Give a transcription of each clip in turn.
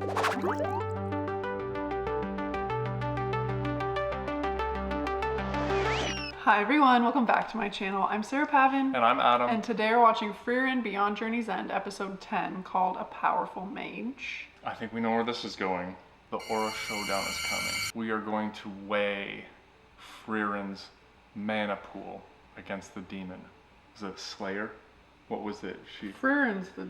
Hi everyone, welcome back to my channel. I'm Sarah Pavan. And I'm Adam. And today we're watching Frieren Beyond Journey's End, episode 10, called A Powerful Mage. I think we know where this is going. The Aura Showdown is coming. We are going to weigh Frieren's mana pool against the demon. Is it Slayer? What was it? Frieren's the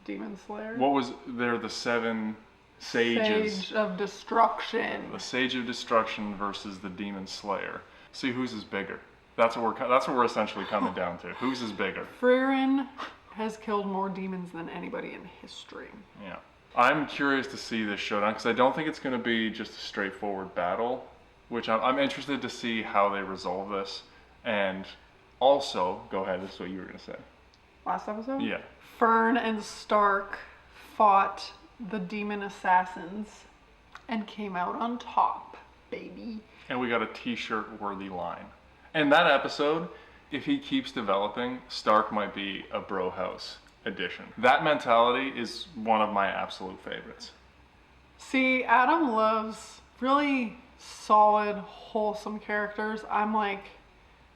demon slayer. What was there? The 7 sages. Sage of Destruction. The Sage of Destruction versus the Demon Slayer. See whose is bigger. That's what we're essentially coming down to. Whose is bigger? Frieren has killed more demons than anybody in history. Yeah. I'm curious to see this showdown because I don't think it's going to be just a straightforward battle, which I'm interested to see how they resolve this. And also, go ahead, this is what you were going to say. Last episode? Yeah. Fern and Stark fought the demon assassins and came out on top, baby. And we got a t-shirt worthy line. And that episode, if he keeps developing, Stark might be a bro house edition. That mentality is one of my absolute favorites. See, Adam loves really solid, wholesome characters. I'm like,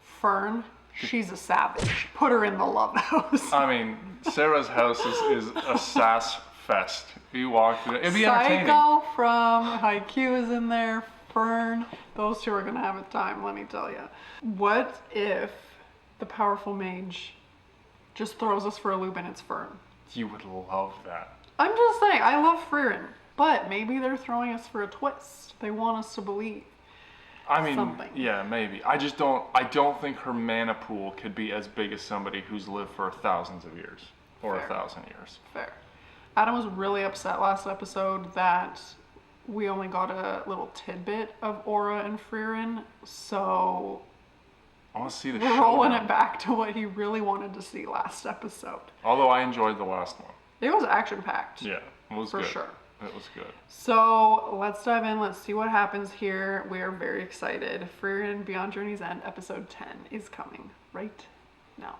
Fern, she's a savage. Put her in the love house. I mean, Sarah's house is a sass fest. If you walk through it, it'd be entertaining. Psycho from Haikyuu is in there. Fern, those two are gonna have a time, let me tell you. What if the powerful mage just throws us for a loop and it's Fern? You would love that. I'm just saying, I love Frieren, but maybe they're throwing us for a twist. They want us to believe. I mean, something. Yeah, maybe. I don't think her mana pool could be as big as somebody who's lived for thousands of years or Fair. 1,000 years. Fair. Adam was really upset last episode that we only got a little tidbit of Aura and Frieren, so I want to see the we're show rolling now. it back to what he really wanted to see last episode. Although I enjoyed the last one. It was action-packed. Yeah, it was for good. sure. It was good. So let's dive in. Let's see what happens here. We are very excited. Frieren Beyond Journey's End, episode 10 is coming right now.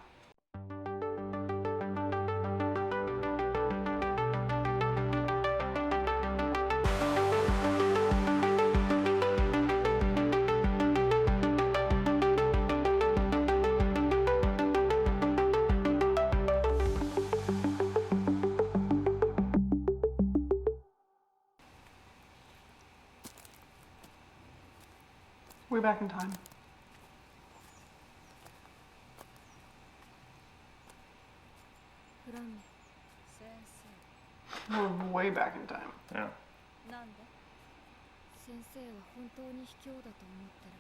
We're back in time. We're way back in time. Yeah. 先生は本当に卑怯だと思ってる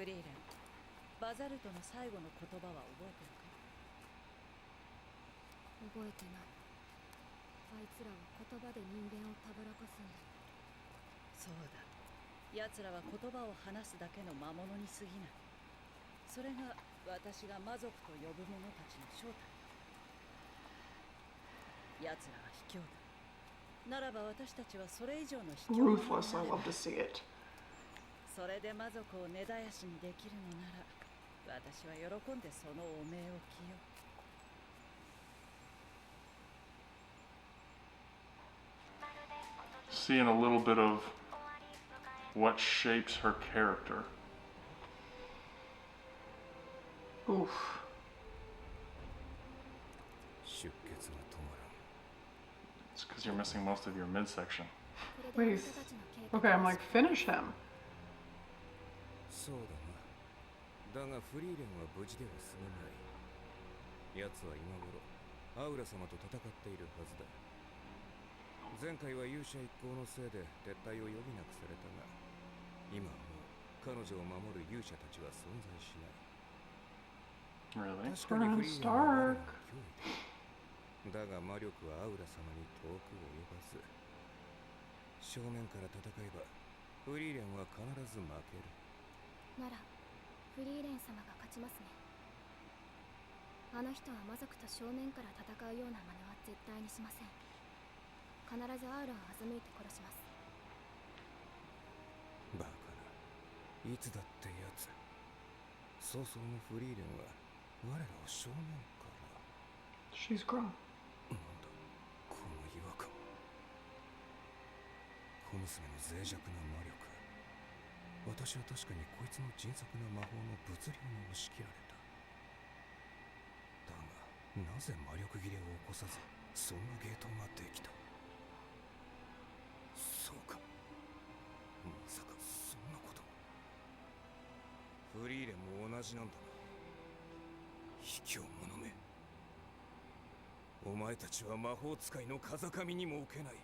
の。フリーレン、バザルトの最後の言葉は覚えてるか？覚えてない。あいつらは言葉で人間をたぶらかすんだ。そうだ。奴らは言葉を話すだけの魔物に過ぎない。それが私が魔族と呼ぶ者たちの正体。奴らは卑怯だ。ならば私たちはそれ以上の卑怯 Ruthless, I love to see it. それで魔族を根絶やしにできるのなら私は喜んでその汚名を着よう。 Seeing a little bit of what shapes her character. Oof. It's because you're missing most of your midsection. Wait. Okay, I'm like, finish him. そうだな。だがフリーレンは無事では済まない。奴は今頃アウラ様と戦っているはずだ。前回は勇者一行のせいで撤退を余儀なくされたが、今はもう彼女を守る勇者たちは存在しない。 Really? 確かにフリーレンは我らの脅威だ。だが魔力はアウラ様に遠く及ばず。正面から戦えばフリーレンは必ず負ける。ならフリーレン様が勝ちますね。あの人は魔族と正面から戦うような真似は絶対にしません。必ずアウラを欺いて殺します。バカな。いつだってやつ。早々のフリーレンは我らを正面から。 She's grown. なんだ。娘の脆弱な魔力。私は確かにこいつの迅速な魔法の物量に押し切られた。だがなぜ魔力切れを起こさずそんなゲートができた。そうか、まさかそんなこと。フリーレンも同じなんだな。卑怯者め。お前たちは魔法使いの風上にも置けない。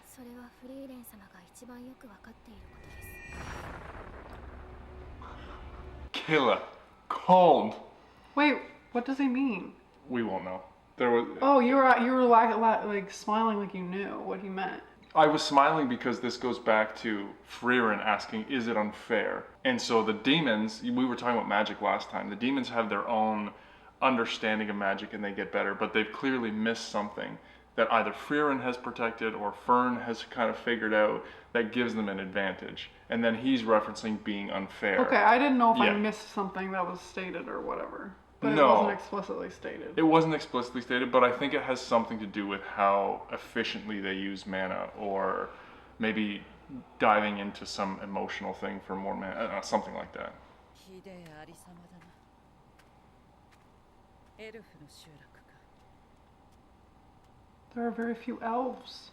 それはフリーレン様が一番よくわかっていることです。 Killer. Cold. Wait, what does he mean? We won't know. There was. Oh, you were like smiling like you knew what he meant. I was smiling because this goes back to Frieren asking, is it unfair? And so the demons, we were talking about magic last time, the demons have their own understanding of magic and they get better, but they've clearly missed something that either Frieren has protected or Fern has kind of figured out that gives them an advantage. And then he's referencing being unfair. Okay, I didn't know if I Yeah. missed something that was stated or whatever. But No. it wasn't explicitly stated. It wasn't explicitly stated, but I think it has something to do with how efficiently they use mana, or maybe diving into some emotional thing for more mana, something like that. ひでえありさまだな。エルフの集落か。 There are very few elves.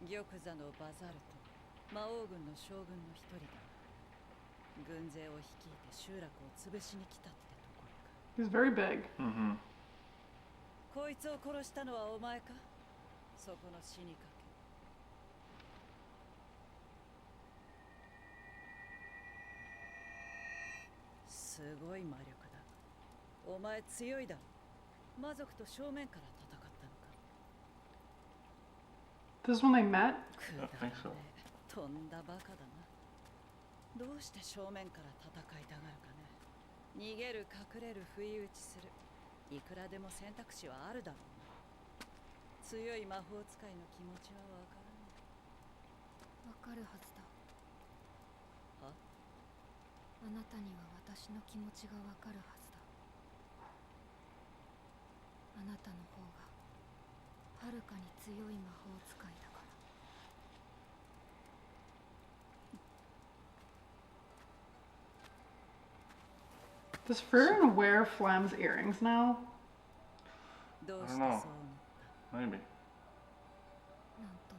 玉座のバザルト、魔王軍の将軍の一人だ。軍勢を率いて集落を潰しに来たってところか。 He's very big. Mm-hmm. こいつを殺したのはお前か？そこの死にかけ。すごい魔力だ。お前強いだろ。魔族と正面から戦ったのか。 This is when they met? I think so. とんだバカだな。どうして正面から戦いたがるかね。逃げる、隠れる、不意打ちする。いくらでも選択肢はあるだろうな。強い魔法使いの気持ちはわからない。わかるはずだ。は？あなたには私の気持ちがわかるはずだ。あなたの方がはるかに強い魔法使いだから。 Does Frieren wear Flam's earrings now? どうして I そう don't 思 know. った？ Maybe. なんと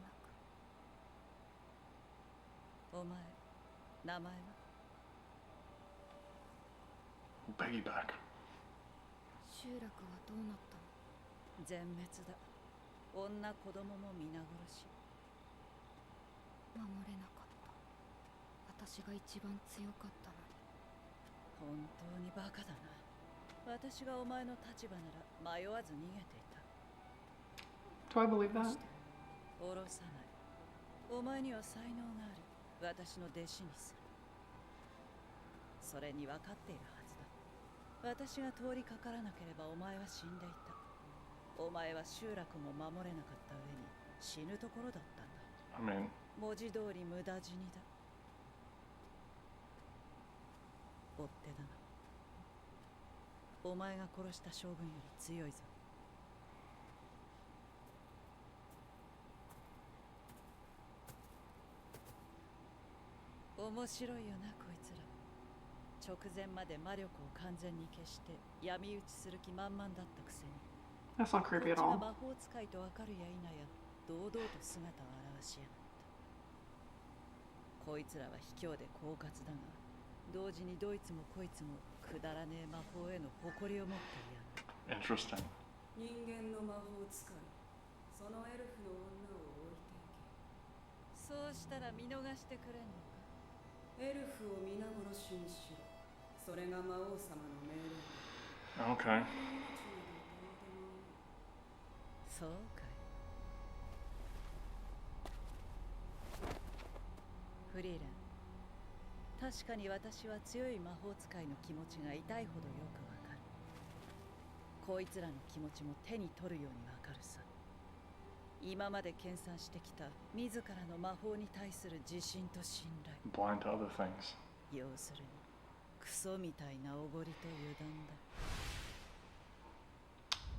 なく。お前、名前は？ Piggyback. 集落はどうなったの？全滅だ。女子供も皆殺し。守れなかった。私が一番強かったのに。 本当にバカだな。私がお前の立場なら迷わず逃げていた。 Do I believe that? 下ろさない。お前には才能がある。私の弟子にする。それに分かっているはずだ。私が通りかからなければお前は死んでいた。お前は集落も守れなかった上に死ぬところだったんだ。 I mean, 文字通り無駄死にだ。追っ手だな。お前が殺した将軍より強いぞ。面白いよなこいつら。直前まで魔力を完全に消して闇討ちする気満々だったくせに。 That's not こっ creepy ち at が all. 魔法使いとわかるや否や堂々と姿を現しやがった。こいつらは卑怯で狡猾だが、同時にどいつもこいつもくだらねえ魔法への誇りを持っていやがる。 interesting. 人間の魔法使い、そのエルフの女を置いていけ。そうしたら見逃してくれんのか。エルフを皆殺しにしろ。それが魔王様の命令だ。 Okay. そうかい。フリーレン、確かに私は強い魔法使いの気持ちが痛いほどよくわかる。こいつらの気持ちも手に取るようにわかるさ。今まで研鑽してきた自らの魔法に対する自信と信頼。 Blind to other things. 要するに、クソみたいなおごりと油断だ。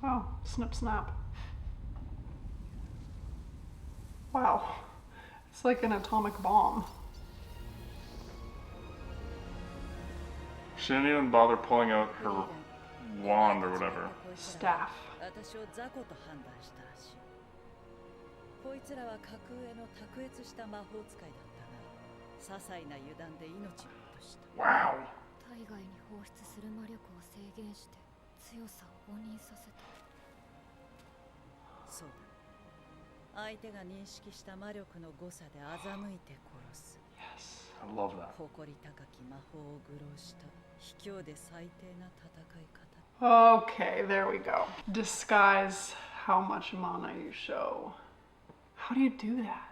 Oh, snip snap. Wow. It's like an atomic bomb. She didn't even bother pulling out her wand or whatever. Staff. 私を雑魚と判断したらしい。こいつらは格上の卓越した魔法使いだったが、些細な油断で命を落とした。 Wow. 体外に放出する魔力を制限して強さを誤認させた。そうだ。相手が認識した魔力の誤差で欺いて殺す。 Yes, I love that. 誇り高き魔法を愚弄した卑怯で最低な戦い方。 Okay, there we go. Disguise how much mana you show. How do you do that?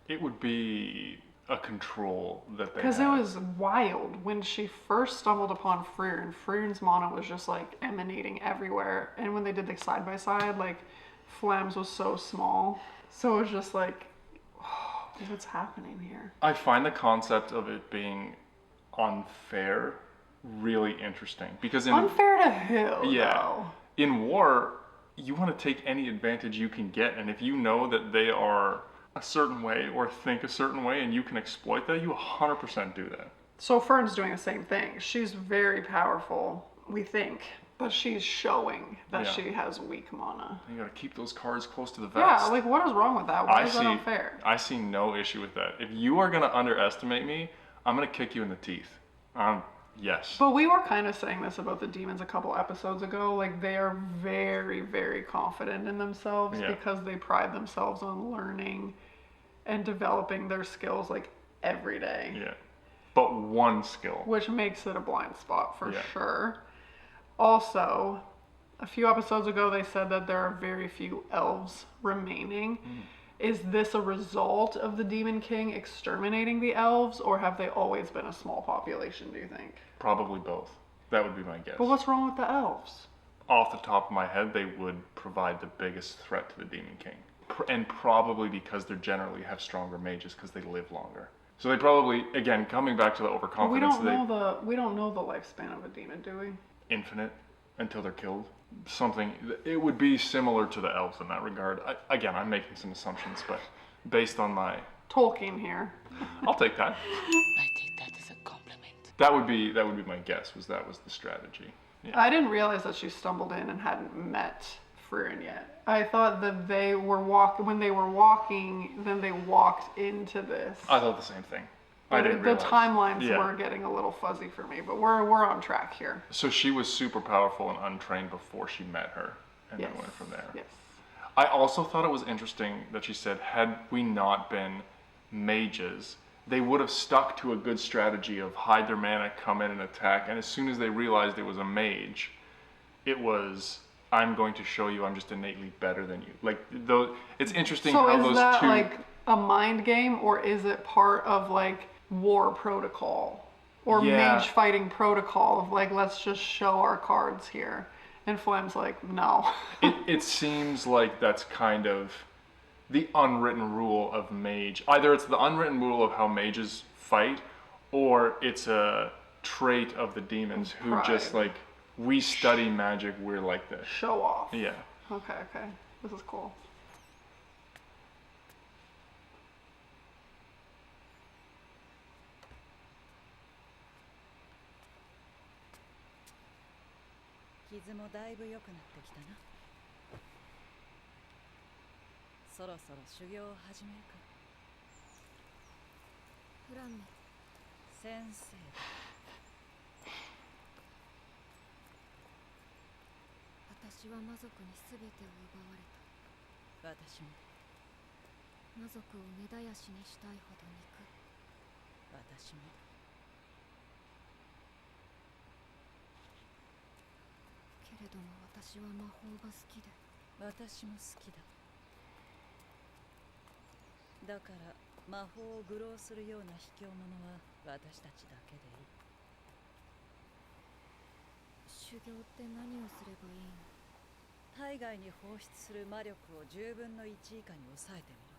It would be a control that they Because it had. was wild when she first stumbled upon Frieren. Frieren's mana was just like emanating everywhere, and when they did the side by side, like Flam's was so small, so it was just like, oh, what's happening here? I find the concept of it being unfair really interesting because in Unfair to who? yeah, though? in war you want to take any advantage you can get, and if you know that they are a certain way or think a certain way and you can exploit that, you 100% do that. So Fern's doing the same thing. She's very powerful, we think, but she's showing that Yeah. she has weak mana. You gotta keep those cards close to the vest. Yeah, like what is wrong with that? Why is that unfair? I see no issue with that. If you are gonna underestimate me, I'm gonna kick you in the teeth. Yes. But we were kind of saying this about the demons a couple episodes ago. Like they are very, very confident in themselves Yeah. because they pride themselves on learning and developing their skills like every day. Yeah. But one skill. Which makes it a blind spot for Yeah. sure. Also, a few episodes ago they said that there are very few elves remaining. Is this a result of the Demon King exterminating the elves, or have they always been a small population, do you think? Probably both. That would be my guess. But what's wrong with the elves? Off the top of my head, they would provide the biggest threat to the Demon King. And probably because they generally have stronger mages because they live longer. So they probably, again, coming back to the But overconfidence, we don't know the lifespan of a demon, do we? infinite until they're killed. Something, it would be similar to the elves in that regard. Again, I'm making some assumptions, but based on my, Tolkien here. I'll take that. I take that as a compliment. That would be my guess. That was the strategy. Yeah. I didn't realize that she stumbled in and hadn't met Frieren yet. I thought that they were when they were walking, then they walked into this. I thought the same thing. I didn't The realize. timelines Yeah. were getting a little fuzzy for me, but we're on track here. So she was super powerful and untrained before she met her, and Yes. then went from there. Yes. I also thought it was interesting that she said, had we not been mages, they would have stuck to a good strategy of hide their mana, come in and attack, and as soon as they realized it was a mage, it was, I'm going to show you I'm just innately better than you. Like, it's interesting So how is those that two... like a mind game, or is it part of like war protocol or Yeah. mage fighting protocol of like, let's just show our cards here? And Flam's like, no. It seems like that's kind of the unwritten rule of mage. Either it's the unwritten rule of how mages fight, or it's a trait of the demons who just Pride. like, we study magic, we're like this. Show off. Yeah. Okay. This is cool. .傷もだいぶ良くなってきたな。そろそろ修行を始めるか。フランメ、先生だ。私は魔族に全てを奪われた。私も魔族を根絶やしにしたいほど憎い。私もけれども私は魔法が好きで。私も好きだ。だから魔法を愚弄するような卑怯者は私たちだけでいい。修行って何をすればいいの？体外に放出する魔力を10分の1以下に抑えてみろ。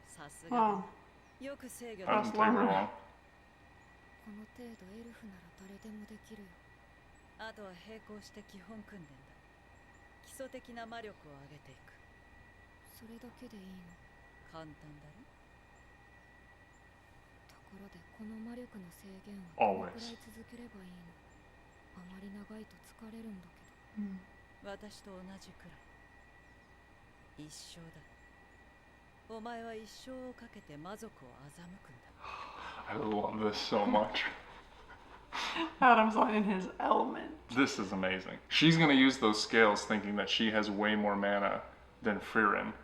さすがだ。 Oh, よく制御 I でき didn't た。 take her long. この程度エルフなら誰でもできるよ。あとは並行して基本訓練だ。基礎的な魔力を上げていく。それだけでいいの？簡単だろ。ところでこの魔力の制限はどのくらい続ければいいの？あまり長いと疲れるんだけど。私と同じくらい。一生だ。お前は一生をかけて魔族を欺くんだ。I love this so much. Adam's in his element. This is amazing. She's gonna use those scales thinking that she has way more mana than Frieren.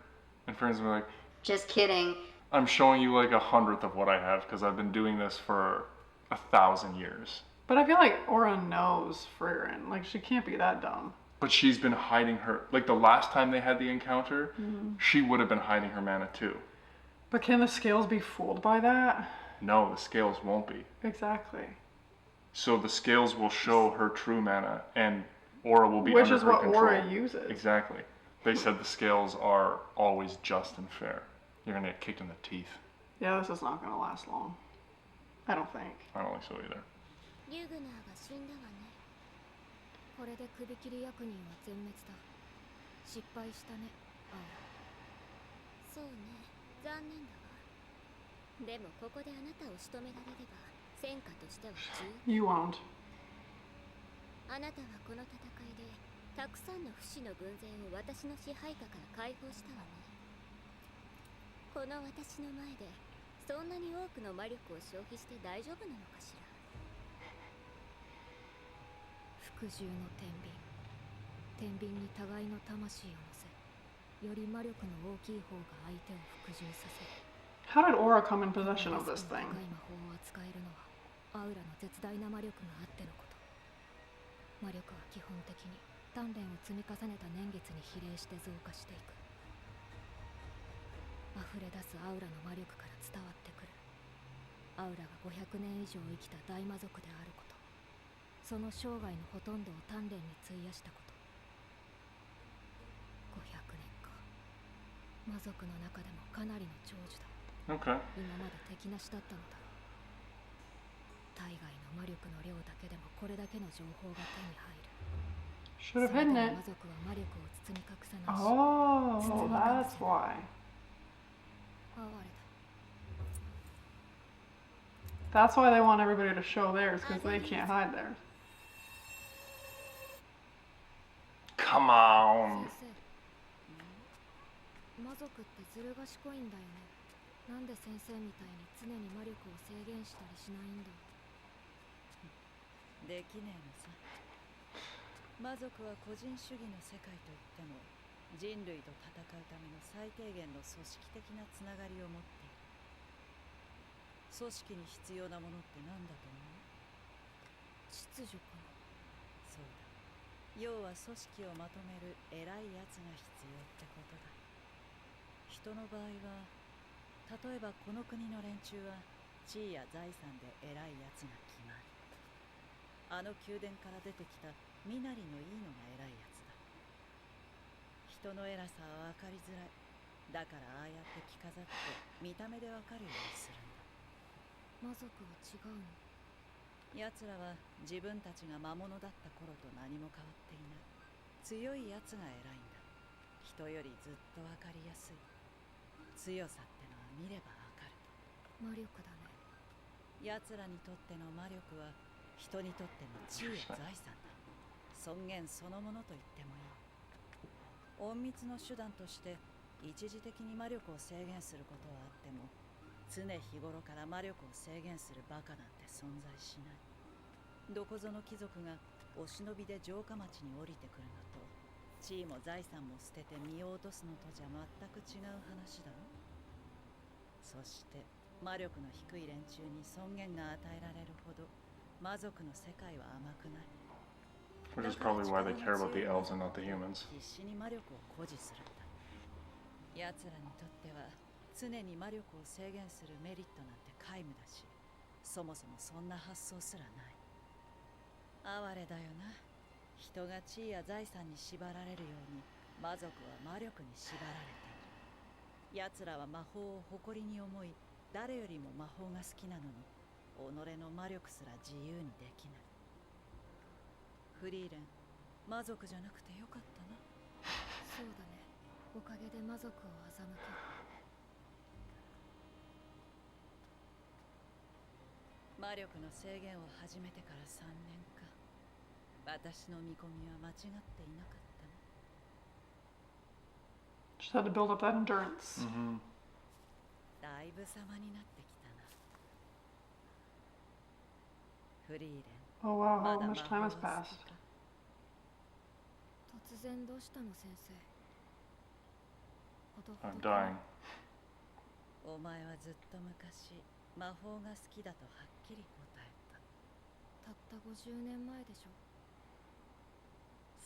And Frieren's gonna be like, Just kidding. I'm showing you like 1/100th of what I have because I've been doing this for 1,000 years. But I feel like Aura knows Frieren. Like, she can't be that dumb. But she's been hiding her, like the last time they had the encounter, she would have been hiding her mana too. But can the scales be fooled by that? No, the scales won't be. Exactly. So the scales will show her true mana and Aura will be Which under is her what control. Aura uses. Exactly. They said the scales are always just and fair. You're gonna get kicked in the teeth. Yeah, this is not gonna last long. I don't think. I don't think so either. リュグナーが死んだわね。これで首切り役人は全滅だ。失敗したね、アオ。そうね、残念だわ。でもここであなたを仕留められれば戦果としては十分。 You won't. あなたはこの戦いでたくさんの不死の軍勢を私の支配下から解放したわね。この私の前でそんなに多くの魔力を消費して大丈夫なのかしら。服従の天秤に互いの魂を乗せ、より魔力の大きい方が相手を服従させる。 How did Aura come in possession of this 高 thing? い魔法を扱えるのはアウラの絶大な魔力があってのこと。魔力は基本的に鍛錬を積み重ねた年月に比例して増加していく。溢れ出すアウラの魔力から伝わってくる。アウラが500年以上生きた大魔族であること、その生涯のほとんどを鍛錬に費やしたこと。500年か。魔族の中でもかなりの長寿だ。 Okay. 今まで敵なしだったのだろう。体外の魔力の量だけでもこれだけの情報が手に入る。 Should have hidden it. 魔族は魔力を包み隠さないし。 Oh, that's why. 哀れだ。 That's why they want everybody to show theirs, because they can't hide theirs. Come on. 先生、魔族ってずる賢いんだよね。なんで先生みたいに常に魔力を制限したりしないんだ。できねえのさ。魔族は個人主義の世界といっても人類と戦うための最低限の組織的なつながりを持っている。組織に必要なものって何だと思う？秩序かな。そうだ。要は組織をまとめる偉いやつが必要ってことだ。人の場合は、例えばこの国の連中は地位や財産で偉いやつが決まる。あの宮殿から出てきた身なりのいいのが偉いやつだ。人の偉さは分かりづらい。だからああやって着飾って見た目で分かるようにするんだ。魔族は違うの？奴らは自分たちが魔物だった頃と何も変わっていない。強い奴が偉いんだ。人よりずっと分かりやすい。強さってのは見れば分かる。魔力だね。奴らにとっての魔力は人にとっての地位や財産だ。尊厳そのものと言ってもいい。隠密の手段として一時的に魔力を制限することはあっても、常日頃から魔力を制限するバカなんて存在しない。どこぞの貴族がお忍びで城下町に降りてくるのと、地位も財産も捨てて身を落とすのとじゃ全く違う話だろ。そして魔力の低い連中に尊厳が与えられるほど魔族の世界は甘くない。 Which is probably why they care about the elves and not the humans. 必死に魔力を誇示するんだ。奴らにとっては常に魔力を制限するメリットなんて皆無だし、そもそもそんな発想すらない。哀れだよな。人が地位や財産に縛られるように魔族は魔力に縛られている。奴らは魔法を誇りに思い、誰よりも魔法が好きなのに、己の魔力すら自由にできない。フリーレン、魔族じゃなくてよかったな。そうだね。おかげで魔族を欺ける。魔力の制限を始めてから3年か。私の見込みは間違っていなかったね。Just had to build up that endurance. だいぶ様になってきたな。フリーレン。 Oh wow, ま how だ much time 魔 has 法は好 passed? きか？突然どうしたの先生。ほどほ I'm どかな dying. お前はずっと昔魔法が好きだとはっきり答えた。たった50年前でしょ。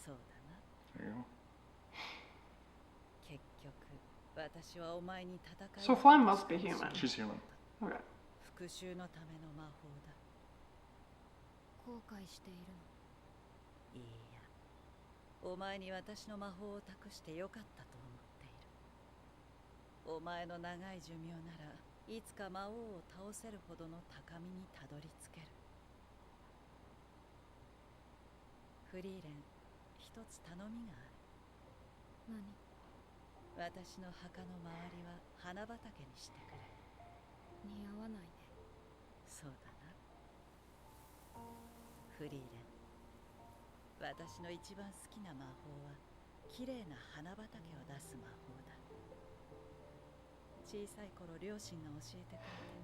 そうだな。 There you go. 結局私はお前に戦い So Flam must be human. She's human. Okay. 復讐のための魔法だ。後悔しているの。いいや、お前に私の魔法を託してよかったと思っている。お前の長い寿命ならいつか魔王を倒せるほどの高みにたどり着ける。フリーレン、一つ頼みがある。何？私の墓の周りは花畑にしてくれ。似合わないね。そうだな。フリーレン、私の一番好きな魔法は綺麗な花畑を出す魔法だ。小さい頃両親が教えてくれて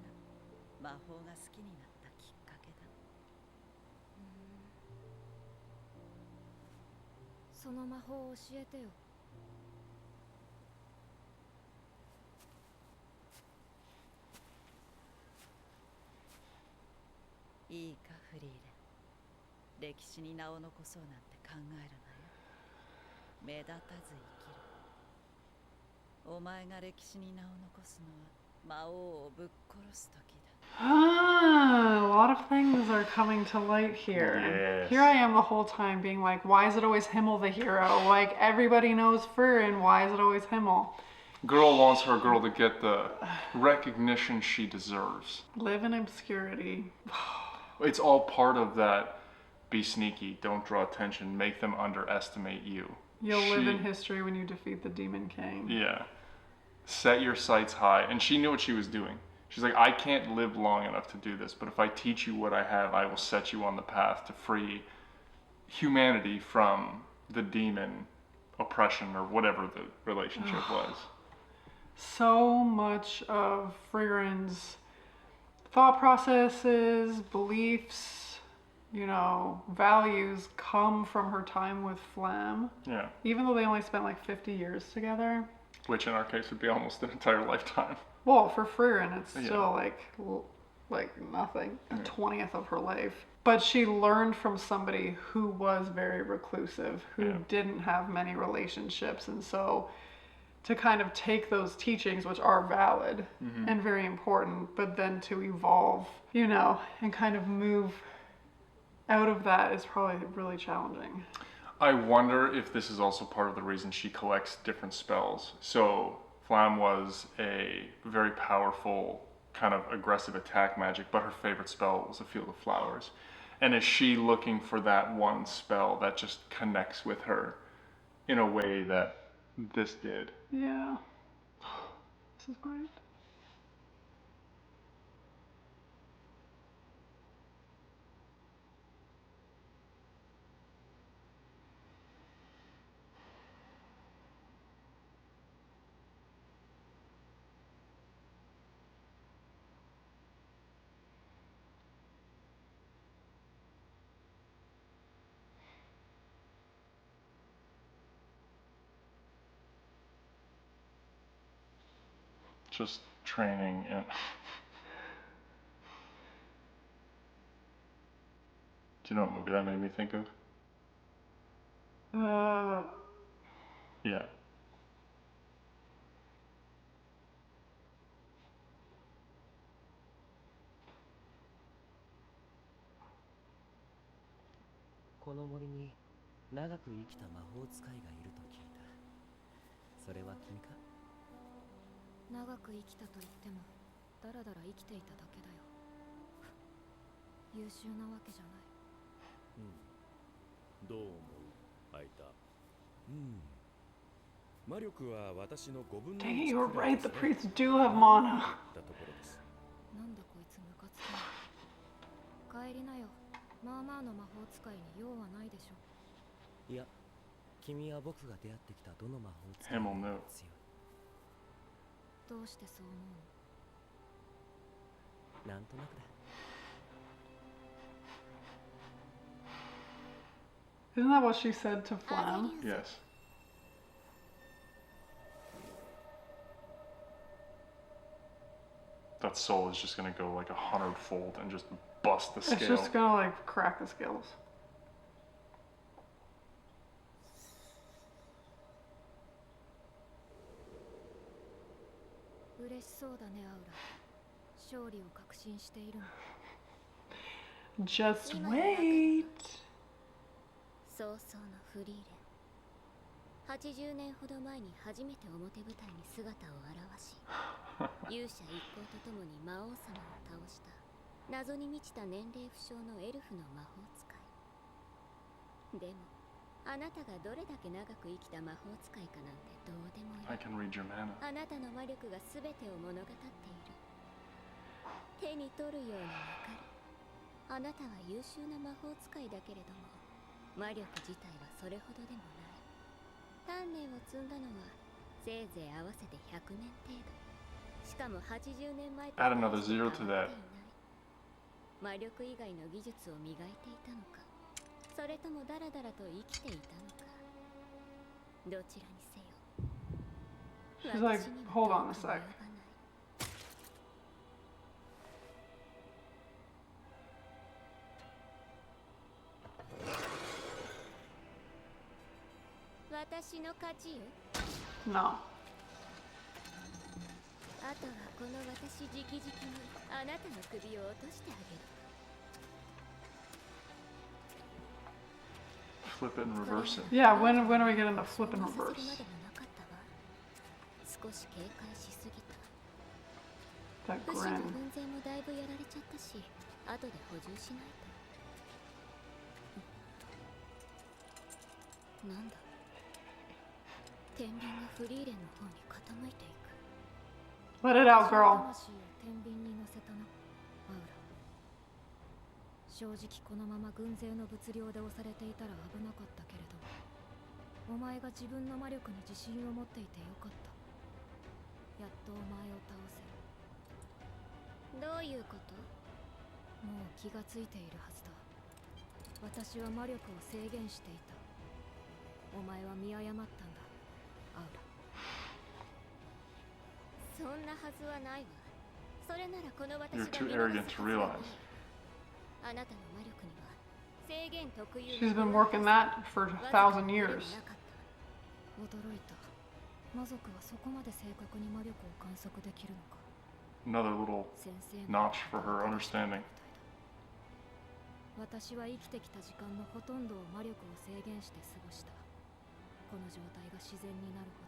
な。魔法が好きになったきっかけだ。その魔法を教えてよ。いいかフリーレン、歴史に名を残そうなんて考えるなよ。目立たず生きる。お前が歴史に名を残すのは魔王をぶっ殺す時だ。Ah, a lot of things are coming to light here. Yes. Here I am the whole time being like, why is it always Himmel the hero? Like, everybody knows Frieren, why is it always Himmel? Girl wants her girl to get the recognition she deserves. Live in obscurity. It's all part of that. Be sneaky, don't draw attention, make them underestimate you. You'll live in history when you defeat the Demon King. Yeah. Set your sights high. And she knew what she was doing. She's like, I can't live long enough to do this, but if I teach you what I have, I will set you on the path to free humanity from the demon oppression or whatever the relationship was. So much of Frieren's thought processes, beliefs, you know, values come from her time with Flam. Yeah. Even though they only spent like 50 years together. Which in our case would be almost an entire lifetime. Well, for Frieren, it's Yeah. still like nothing, a 20th of her life. But she learned from somebody who was very reclusive, who didn't have many relationships. And so to kind of take those teachings, which are valid and very important, but then to evolve, you know, and kind of move out of that is probably really challenging. I wonder if this is also part of the reason she collects different spells. So Flam was a very powerful kind of aggressive attack magic, but her favorite spell was a Field of Flowers. And is she looking for that one spell that just connects with her in a way that this did? Yeah. This is great. Just training and... Do you know what movie that made me think of? Yeah. この森に長く生きた魔法使いがいると聞いた。それは君か？長く生きたと言っても、だらだら生きていただけだよ。優秀なわけじゃない。どう思う相田。魔力は私の5分の Dang it, 1 you were くらい right. で The すね。 priests do have mana. だところです。なんだこいつムカつくな。帰りなよ。まあまあの魔法使いに用はないでしょ。いや、君は僕が出会ってきたどの魔法使い Himmel も knew. 強い。どうしてそう思うなんとなくだ。Isn't that what she said to Flam? Yes. That soul is just gonna go like 100-fold and just bust the It's scale. just gonna like crack the scales. 嬉しそうだねアウラ。勝利を確信しているの。 Just wait. 早々のフリーレン。80年ほど前に初めて表舞台に姿を現し勇者一行とともに魔王様を倒した謎に満ちた年齢不詳のエルフの魔法使い。でもあなたがどれだけ長く生きた魔法使いかなんてどうでもいい。 I can read your mana. あなたの魔力が全てを物語っている。手に取るようにわかる。あなたは優秀な魔法使いだけれども魔力自体はそれほどでもない。鍛錬を積んだのはせいぜい合わせて100年程度。しかも80年前と Add another zero to that. 魔力以外の技術を磨いていたのか、それともダラダラと生きていたのか。どちらにせよ。 She's like, hold on a sec. 私の勝ちよ。 No. あとはこの私直々にあなたの首を落としてあげる。 Flip it and reverse it. Yeah, when are we getting to flip and そんなさせるま reverse? でもなかったわ。少し警戒しすぎた。 That 武士の grin. 軍勢もだいぶやられちゃったし、後で補充しないと。なんだ。天秤がフリーレンの方に傾いていく。 Let it out, girl. 魂を天秤に乗せたな、アウラ。正直このまま軍勢の物量で押されていたら危なかったけれど、お前が自分の魔力に自信を持っていてよかった。やっとお前を倒せる。どういうこと？もう気がついているはずだ。私は魔力を制限していた。お前は見誤ったんだ、アウラ。そんなはずはないわ。それならこの私 You're が too 見 arrogant 逃す to はずはない。 realize. あなたの魔力には制限特有 She's been working that for 1,000 years. 驚いた。魔族はそこまで正確に魔力を観測できるのか。 Another little 先生の notch for her understanding. 私は生きてきた時間のほとんどを魔力を制限して過ごした。この状態が自然になるほ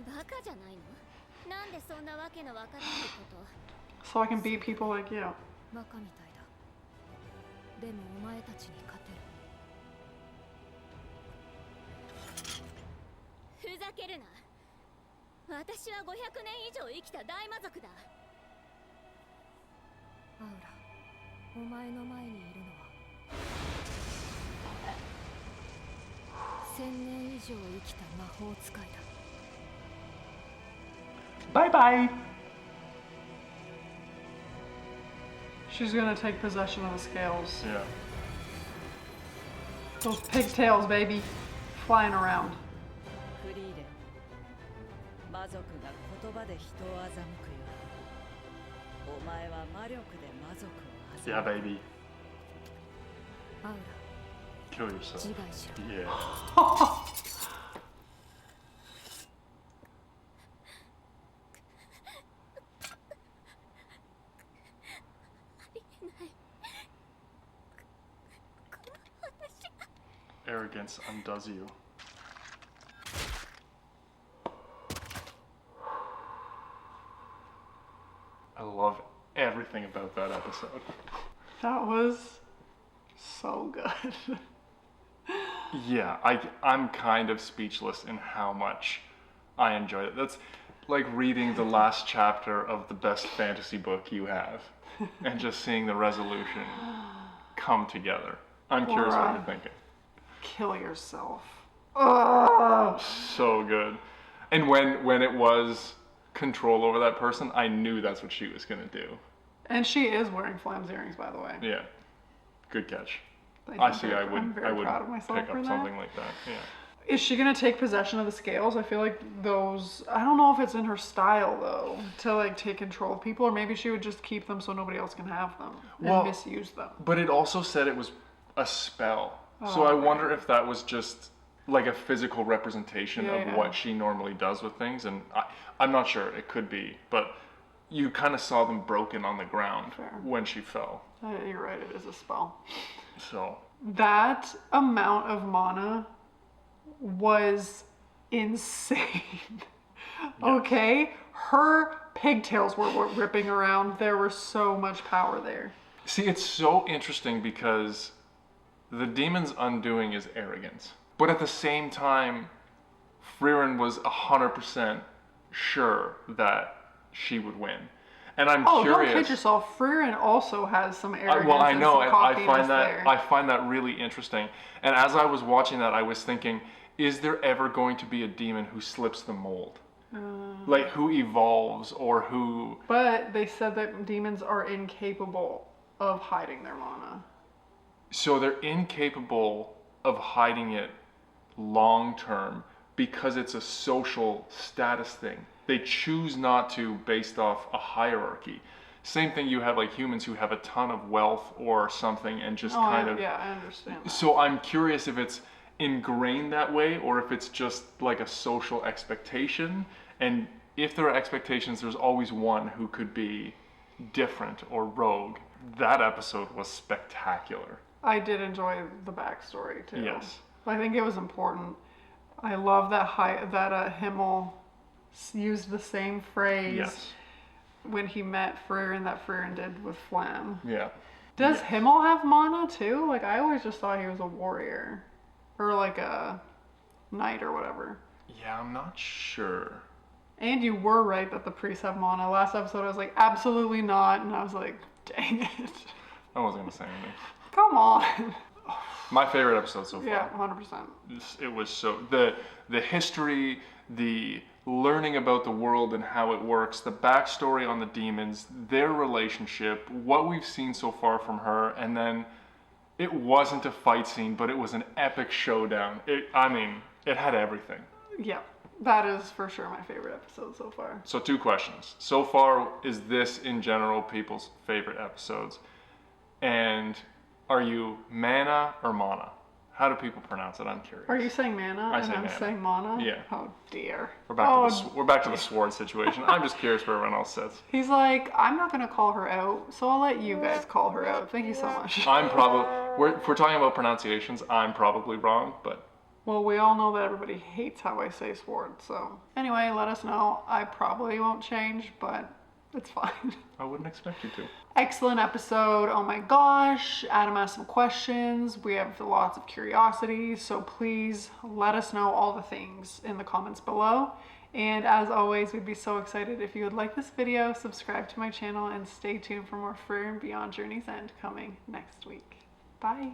ど。バカじゃないの？なんでそんなわけのわからないこと？ So I can beat people like you. バカみたいだ。でもお前たちに勝てる。ふざけるな。私は500年以上生きた大魔族だ。アウラ、お前の前にいるのは1000年以上生きた魔法使いだ。 Bye bye. She's gonna take possession of the scales. Yeah. Those pigtails, baby, flying around. フリーレン、魔族が言葉で人を欺くように、お前は魔力で魔族を欺く。 Yeah, baby. アウラ、 Kill yourself. 自害しろ。 Yeah. ありえない。この私が。 Arrogance undoes you. I love everything about that episode. That was so good. Yeah, I'm kind of speechless in how much I enjoyed it. That's like reading the last chapter of the best fantasy book you have and just seeing the resolution come together. I'm curious what you're thinking. Kill yourself. Oh, so good. And when it was control over that person, I knew that's what she was going to do. And she is wearing Flam's earrings, by the way. Yeah. Good catch. I'm I would proud of myself pick for up that. something like that. Yeah. Is she gonna take possession of the scales? I feel like those. I don't know if it's in her style though to like take control of people, or maybe she would just keep them so nobody else can have them and misuse them. But it also said it was a spell, so I wonder if that was just like a physical representation of what she normally does with things, and I'm not sure. It could be, but you kind of saw them broken on the ground when she fell. You're right. It is a spell. So that amount of mana was insane. Okay? Her pigtails were ripping around. There was so much power there. See, it's so interesting because the demon's undoing is arrogance. But at the same time, Frieren was 100% sure that she would win. And I'm curious. Don't kid yourself. Frieren also has some arrogance. Well, I know. I find that there. I find that really interesting. And as I was watching that, I was thinking, is there ever going to be a demon who slips the mold? Like who evolves or who? But they said that demons are incapable of hiding their mana. So they're incapable of hiding it long term because it's a social status thing. They choose not to based off a hierarchy. Same thing, you have like humans who have a ton of wealth or something and just kind of... Yeah, I understand that. So I'm curious if it's ingrained that way or if it's just like a social expectation. And if there are expectations, there's always one who could be different or rogue. That episode was spectacular. I did enjoy the backstory too. Yes. I think it was important. I love that Himmel used the same phrase when he met Frieren that Frieren did with Flam. Yeah. Does Himmel have mana too? Like I always just thought he was a warrior or like a knight or whatever. Yeah, I'm not sure. And you were right that the priests have mana. Last episode I was like, absolutely not. And I was like, dang it. I wasn't going to say anything. Come on. My favorite episode so far. Yeah, 100%. It was so... The history, the learning about the world and how it works, the backstory on the demons, their relationship, what we've seen so far from her, and then it wasn't a fight scene, but it was an epic showdown. It had everything. Yeah. That is for sure my favorite episode so far. So 2 questions. So far, is this in general people's favorite episodes? And are you mana or mana? How do people pronounce it? I'm curious. Are you saying mana I say and I'm mana. saying mana? Yeah. Oh dear. We're back to the sword situation. I'm just curious where everyone else sits. He's like, I'm not going to call her out, so I'll let you guys call her out. Thank you so much. If we're talking about pronunciations, I'm probably wrong, but... Well, we all know that everybody hates how I say sword, so... Anyway, let us know. I probably won't change, but it's fine. I wouldn't expect you to. Excellent episode. Oh my gosh. Adam asked some questions. We have lots of curiosity, so please let us know all the things in the comments below. And as always, we'd be so excited if you would like this video, subscribe to my channel, and stay tuned for more Frieren Beyond Journey's End coming next week. Bye.